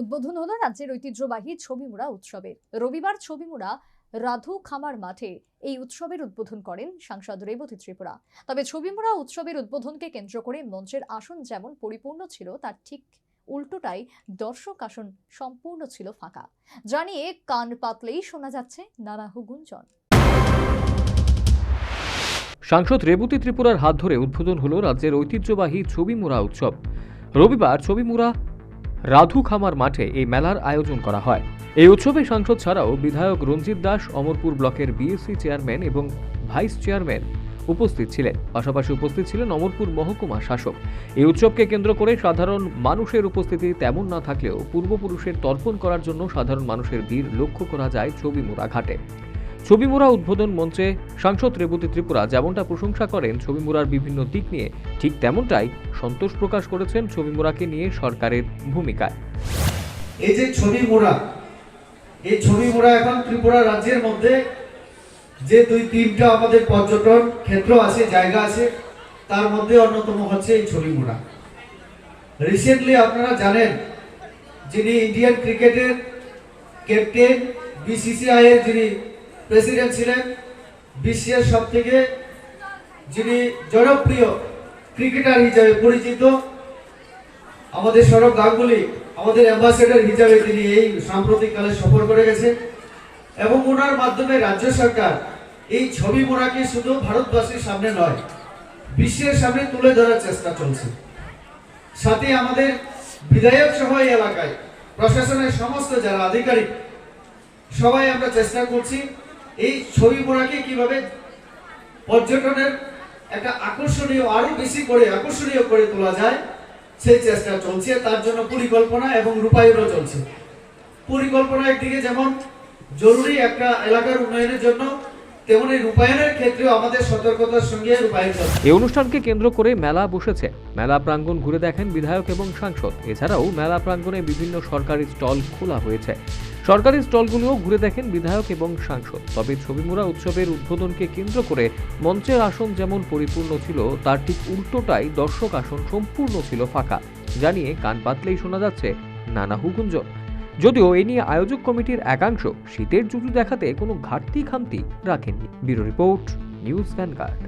উদ্বোধন হলো রাজ্যের ঐতিহ্যবাহী ছবিমুড়া উৎসবের। রবিবার ছবিমুড়া রাধু খামার মাঠে এই উৎসবের উদ্বোধন করেন সাংসদ রেবতী ত্রিপুরা। তবে ছবিমুড়া উৎসবের উদ্বোধনকে কেন্দ্র করে মঞ্চের আসন যেমন পরিপূর্ণ ছিল, তার ঠিক উল্টোটাই দর্শক আসন সম্পূর্ণ ছিল ফাঁকা। জানিয়ে কান পাতলেই শোনা যাচ্ছে নানা হুগুঞ্জন। সাংসদ রেবতী ত্রিপুরার হাত ধরে উদ্বোধন হলো রাজ্যের ঐতিহ্যবাহী ছবিমুড়া উৎসব। রবিবার ছবিমুড়া রাধু খামার মাঠে এই মেলার আয়োজন করা হয়। এই উৎসবে সাংসদ ছাড়াও বিধায়ক রঞ্জিত দাস, অমরপুর ব্লকের বিএসসি চেয়ারম্যান এবং ভাইস চেয়ারম্যান উপস্থিত ছিলেন। পাশাপাশি উপস্থিত ছিলেন অমরপুর মহকুমা শাসক। এই উৎসবকে কেন্দ্র করে সাধারণ মানুষের উপস্থিতি তেমন না থাকলেও পূর্বপুরুষের তর্পণ করার জন্য সাধারণ মানুষের ভিড় লক্ষ্য করা যায় ছবিমুড়া ঘাটে। ছবিমুড়া উদ্বোধন মঞ্চে সাংসদ রেবতী ত্রিপুরা যেমনটা প্রশংসা করেন ছবিমুড়ার বিভিন্ন দিক নিয়ে, ঠিক তেমনটাই সন্তোষ প্রকাশ করেছেন ছবিমুড়াকে নিয়ে সরকারের ভূমিকায়। এই যে ছবিমুড়া, এই ছবিমুড়া এখন ত্রিপুরা রাজ্যের মধ্যে যে দুই তিনটা আমাদের পর্যটন ক্ষেত্র আছে, জায়গা আছে, তার মধ্যে অন্যতম হচ্ছে এই ছবিমুড়া। রিসেন্টলি আপনারা জানেন, যিনি ইন্ডিয়ান ক্রিকেটের ক্যাপ্টেন, বিসিসিআই এর যিনি প্রেসিডেন্ট ছিলেন, বিশ্বের সব থেকে যিনি জনপ্রিয় ক্রিকেটার হিসেবে পরিচিত আমাদের সৌরভ গাঙ্গুলি, আমাদের অ্যাম্বাসেডর হিসেবে তিনি এই সাম্প্রতিককালে সফর করে গেছেন এবং ওনার মাধ্যমে রাজ্য সরকার এই ছবিমুড়াকে শুধু ভারতবাসীর সামনে নয়, বিশ্বের সামনে তুলে ধরার চেষ্টা চলছে। সাথে আমাদের বিধায়ক সহ এই এলাকায় প্রশাসনের সমস্ত যারা আধিকারিক, সবাই আমরা চেষ্টা করছি এই ছবিমুড়াকে কিভাবে পর্যটনের একটা আকর্ষণীয়, আরো বেশি করে আকর্ষণীয় করে তোলা যায়, সেই চেষ্টা চলছে। তার জন্য পরিকল্পনা এবং রূপায়ণও চলছে। পরিকল্পনা একদিকে যেমন জরুরি একটা এলাকার উন্নয়নের জন্য, তেমনি রূপায়ণের ক্ষেত্রেও আমাদের সতর্কতার সঙ্গে রূপায়ণ চলছে। এই অনুষ্ঠানকে কেন্দ্র করে মেলা বসেছে। মেলা প্রাঙ্গণ ঘুরে দেখেন বিধায়ক এবং সাংসদ। এছাড়াও মেলা প্রাঙ্গণে বিভিন্ন সরকারি স্টল খোলা হয়েছে। সরকারি স্টলগুলোও ঘুরে দেখেন বিধায়ক এবং সাংসদ। তবে ছবিমুড়া উৎসবের উদ্বোধনকে কেন্দ্র করে মঞ্চের আসন যেমন পরিপূর্ণ ছিল, তার ঠিক উল্টোটাই দর্শক আসন সম্পূর্ণ ছিল ফাঁকা। জানিয়ে কান পাতলেই শোনা যাচ্ছে নানা হুগুঞ্জন। যদিও এ নিয়ে আয়োজক কমিটির একাংশ শীতের জুজু দেখাতে কোনো ঘাটতি খামতি রাখেননি। Bureau report, news vanguard.